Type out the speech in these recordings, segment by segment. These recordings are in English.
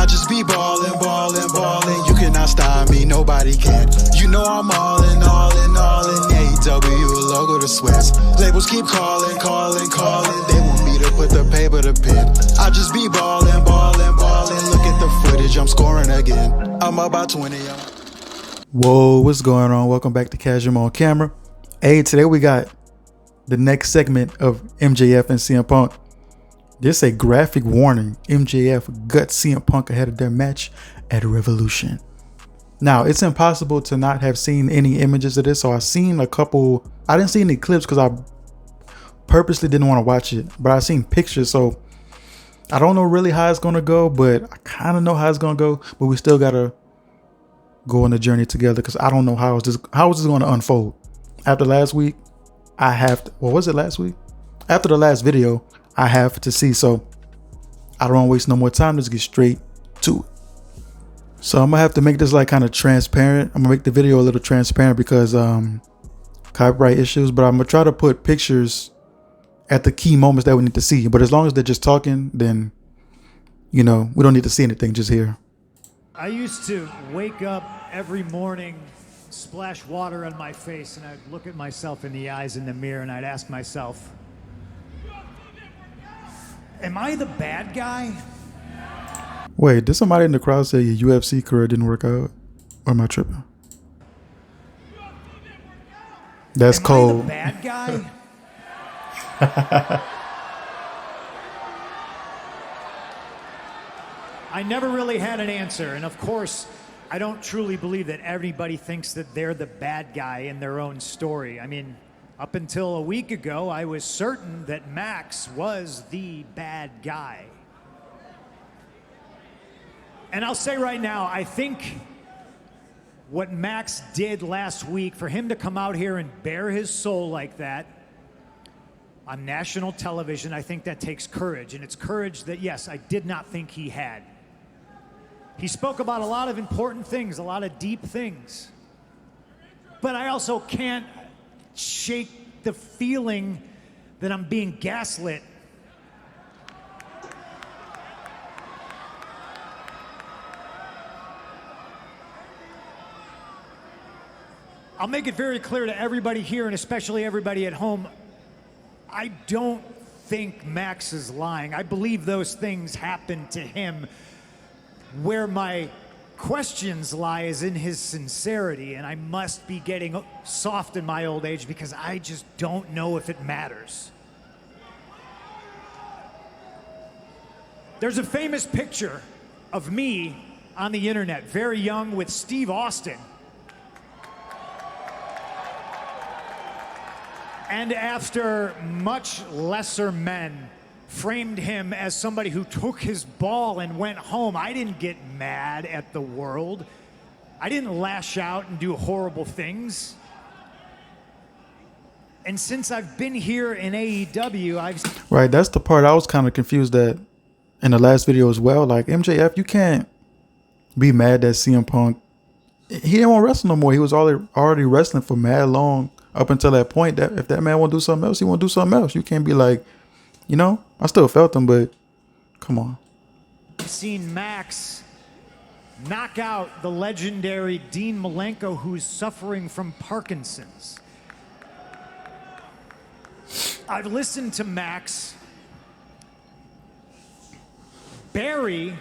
just be ballin', ballin', ballin'. You cannot stop me, nobody can. You know I'm all in, all in, all in. AEW, logo to sweats. Labels keep calling, calling, calling. They want me to put the paper to pen. I just be ballin', ballin', ballin'. Look at the footage, I'm scoring again. I'm about 20, y'all. Whoa, what's going on? Welcome back to Casual on Camera. Hey, today we got the next segment of MJF and CM Punk. This a graphic warning. MJF guts CM Punk ahead of their match at Revolution. Now, it's impossible to not have seen any images of this. So I've seen a couple. I didn't see any clips because I purposely didn't want to watch it. But I've seen pictures. So I don't know really how it's going to go. But I kind of know how it's going to go. But we still got to go on the journey together because I don't know how is this going to unfold. After last week, I have to. What was it last week? After the last video, I have to see. So I don't want to waste no more time. Let's get straight to it. So I'm gonna have to make this like kind of transparent. I'm gonna make the video a little transparent because copyright issues, but I'm gonna try to put pictures at the key moments that we need to see. But as long as they're just talking, then we don't need to see anything, just hear. I used to wake up every morning, splash water on my face, and I'd look at myself in the eyes in the mirror and I'd ask myself, am I the bad guy? Wait, did somebody in the crowd say your UFC career didn't work out? Or am I tripping? That's am cold. I the bad guy? I never really had an answer. And of course, I don't truly believe that everybody thinks that they're the bad guy in their own story. I mean, up until a week ago, I was certain that Max was the bad guy. And I'll say right now, I think what Max did last week, for him to come out here and bare his soul like that on national television, I think that takes courage. And it's courage that, yes, I did not think he had. He spoke about a lot of important things, a lot of deep things. But I also can't shake the feeling that I'm being gaslit. I'll make it very clear to everybody here and especially everybody at home, I don't think Max is lying. I believe those things happened to him. Where my questions lie is in his sincerity, and I must be getting soft in my old age because I just don't know if it matters. There's a famous picture of me on the internet, very young, with Steve Austin. And after much lesser men framed him as somebody who took his ball and went home, I didn't get mad at the world. I didn't lash out and do horrible things. And since I've been here in AEW, Right, that's the part I was kind of confused at in the last video as well. Like, MJF, you can't be mad that CM Punk, he didn't want to wrestle no more. He was already wrestling for mad long. Up until that point, that if that man want to do something else, he want to do something else. You can't be like, I still felt him, but come on. I've seen Max knock out the legendary Dean Malenko, who's suffering from Parkinson's. I've listened to Max bury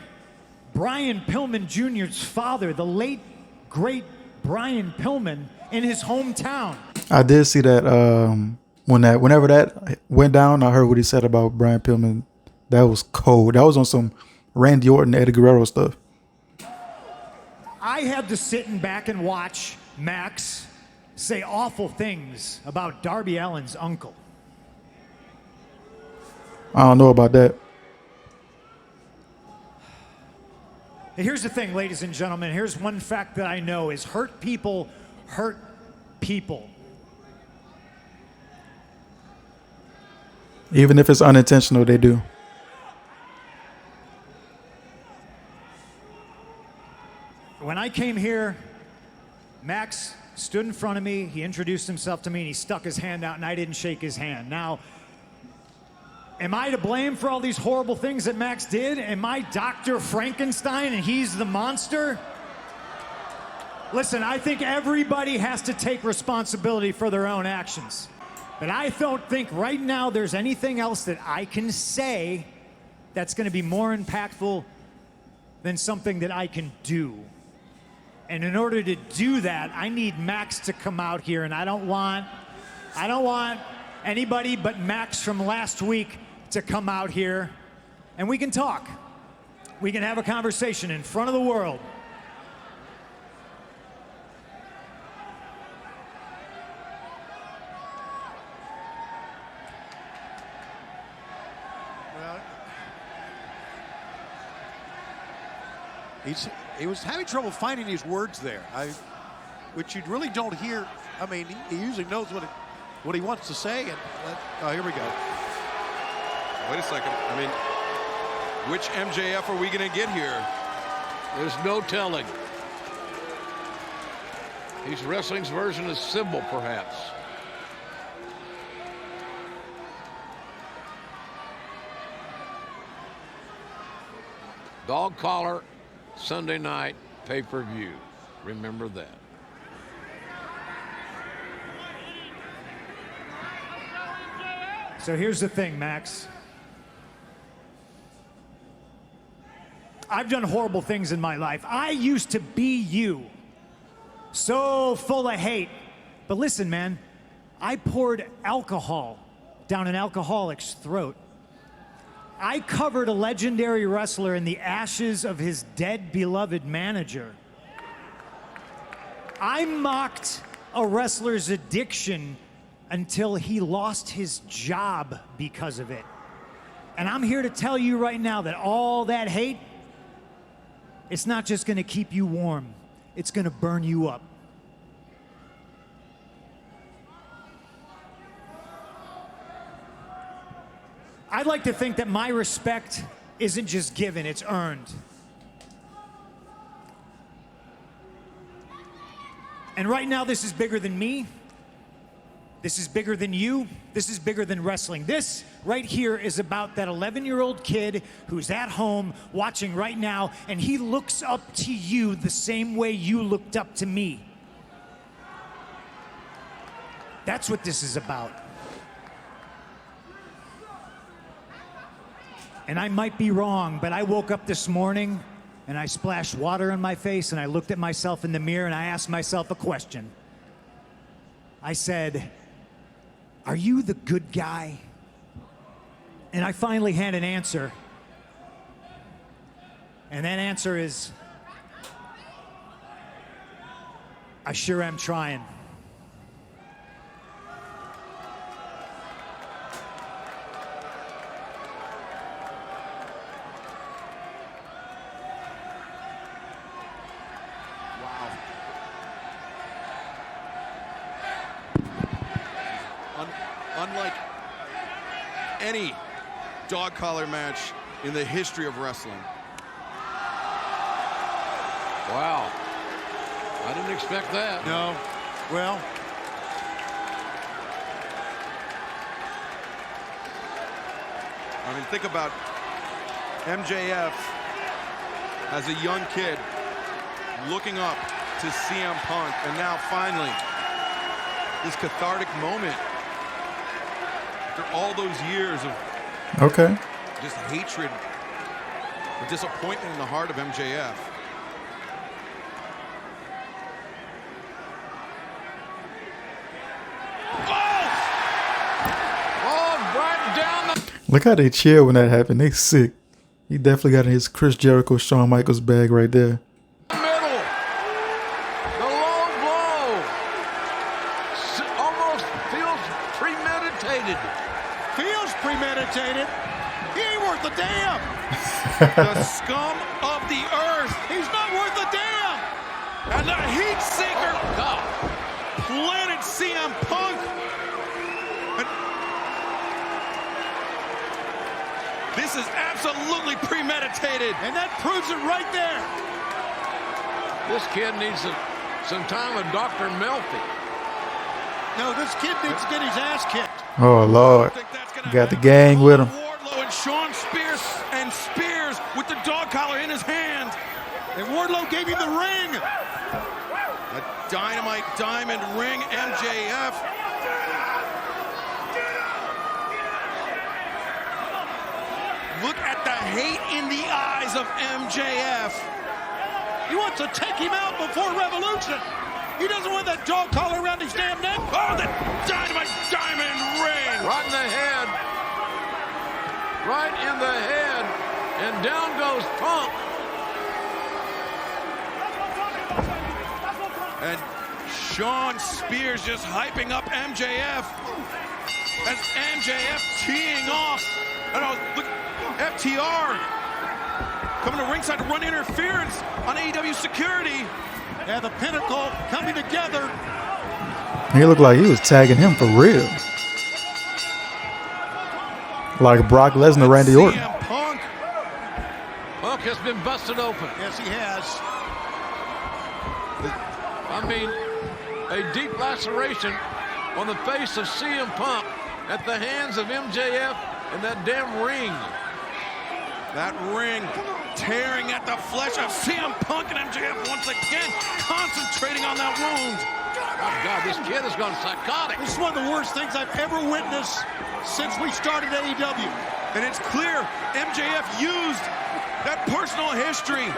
Brian Pillman Jr.'s father, the late, great Brian Pillman, in his hometown. I did see that whenever that went down, I heard what he said about Brian Pillman. That was cold. That was on some Randy Orton, Eddie Guerrero stuff. I had to sit in back and watch Max say awful things about Darby Allin's uncle. I don't know about that. And here's the thing, ladies and gentlemen. Here's one fact that I know is hurt people hurt people. Even if it's unintentional, they do. When I came here, Max stood in front of me, he introduced himself to me, and he stuck his hand out, and I didn't shake his hand. Now, Am I to blame for all these horrible things that Max did? Am I Dr. Frankenstein and he's the monster? Listen, I think everybody has to take responsibility for their own actions. But I don't think right now there's anything else that I can say that's going to be more impactful than something that I can do. And in order to do that, I need Max to come out here, and I don't want anybody but Max from last week to come out here, and we can talk. We can have a conversation in front of the world. He was having trouble finding his words there, which you really don't hear. I mean, he usually knows what he wants to say. And oh, here we go. Wait a second. I mean, which MJF are we going to get here? There's no telling. He's wrestling's version of Sybil, perhaps. Dog collar, Sunday night pay-per-view. Remember that. So here's the thing, Max. I've done horrible things in my life. I used to be you. So full of hate. But listen, man, I poured alcohol down an alcoholic's throat. I covered a legendary wrestler in the ashes of his dead beloved manager. I mocked a wrestler's addiction until he lost his job because of it. And I'm here to tell you right now that all that hate, it's not just gonna keep you warm, it's gonna burn you up. I'd like to think that my respect isn't just given, it's earned. And right now, this is bigger than me. This is bigger than you. This is bigger than wrestling. This right here is about that 11-year-old kid who's at home watching right now, and he looks up to you the same way you looked up to me. That's what this is about. And I might be wrong, but I woke up this morning and I splashed water on my face and I looked at myself in the mirror and I asked myself a question. I said, are you the good guy? And I finally had an answer. And that answer is, I sure am trying. Unlike any dog collar match in the history of wrestling. Wow. I didn't expect that. No. Well, I mean, think about MJF as a young kid looking up to CM Punk, and now finally this cathartic moment after all those years of just hatred and disappointment in the heart of MJF. Look how they chill when that happened. They sick. He definitely got in his Chris Jericho, Shawn Michaels bag right there. Middle. The low blow. Almost feels premeditated. feels premeditated. He ain't worth a damn. The scum of the earth. He's not worth a damn. And the heat seeker planted CM Punk. This is absolutely premeditated. And that proves it right there. This kid needs some time with Dr. Melfi. No, this kid needs to get his ass kicked. Oh, Lord. Got the gang with him. Sean Spears, and Spears with the dog collar in his hand. And Wardlow gave him the ring. A Dynamite diamond ring, MJF. Look at the hate in the eyes of MJF. He wants to take him out before Revolution. He doesn't want that dog collar around his damn neck. Oh, the Dynamite diamond ring. Right in the head. Right in the head. And down goes Punk. And Sean Spears just hyping up MJF. As MJF teeing off. And look, FTR coming to ringside to run interference on AEW security. Yeah, the Pinnacle coming together. He looked like he was tagging him for real. Like Brock Lesnar, Randy Orton. Punk. Punk has been busted open. Yes, he has. I mean, a deep laceration on the face of CM Punk at the hands of MJF and that damn ring. That ring tearing at the flesh of CM Punk, and MJF once again concentrating on that wound. Oh, God, this kid has gone psychotic. This is one of the worst things I've ever witnessed since we started AEW. And it's clear MJF used that personal history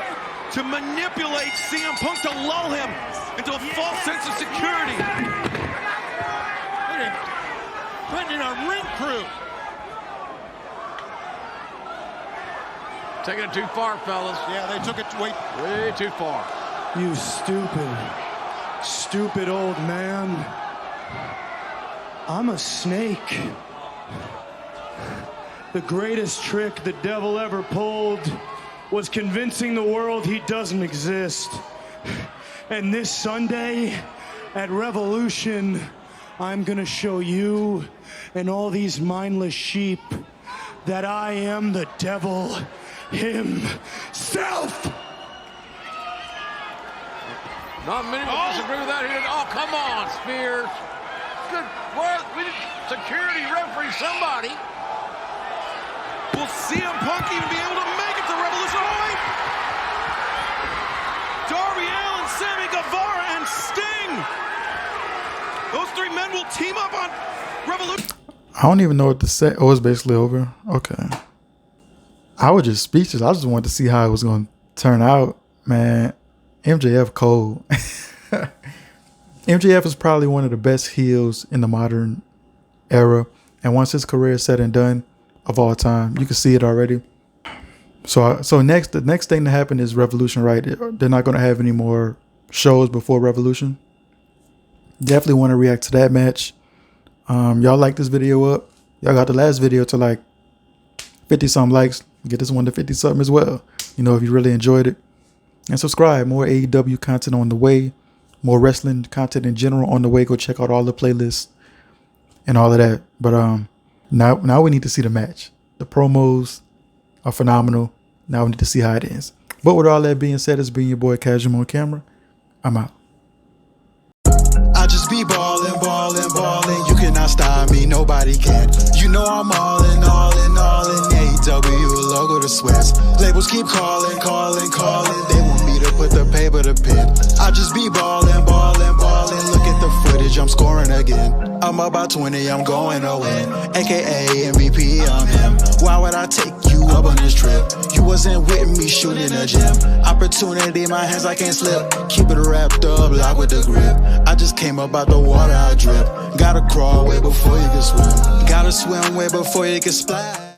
to manipulate CM Punk to lull him into a false sense of security. Putting in a ring crew. Taking it too far, fellas. Yeah, they took it way too far. You stupid old man. I'm a snake. The greatest trick the devil ever pulled was convincing the world he doesn't exist. And this Sunday at Revolution, I'm gonna show you and all these mindless sheep that I am the devil himself. Not many will disagree with that here. Oh, come on, Spears. Good. Well, we need security referee somebody. Will CM Punk even be able to make it to Revolution? Oh, wait. Darby Allin, Sammy Guevara, and Sting. Those three men will team up on Revolution. I don't even know what to say. Oh, it's basically over. Okay. I was just speechless. I just wanted to see how it was going to turn out, man. MJF cold. MJF is probably one of the best heels in the modern era. And once his career is said and done of all time, you can see it already. So the next thing to happen is Revolution, right? They're not going to have any more shows before Revolution. Definitely want to react to that match. Y'all like this video up. Y'all got the last video to like 50-something likes. Get this one to 50-something as well. You know, if you really enjoyed it. And subscribe. More AEW content on the way. More wrestling content in general on the way. Go check out all the playlists and all of that. But now we need to see the match. The promos are phenomenal. Now we need to see how it ends. But with all that being said, it's been your boy Casual on Camera. I'm out. I just be ballin'. You cannot stop me, nobody can. You know I'm all in. AEW, logo to sweats. Labels keep calling. They want me to put the paper to pen. I just be ballin'. Look at the footage, I'm scoring again. I'm about 20, I'm going to win. AKA MVP, I'm him. Why would I take you up on this trip? You wasn't with me shooting in the gym. Opportunity in my hands, I can't slip. Keep it wrapped up, lock with the grip. I just came up out the water, I drip. Gotta crawl way before you can swim. Gotta swim way before you can splash.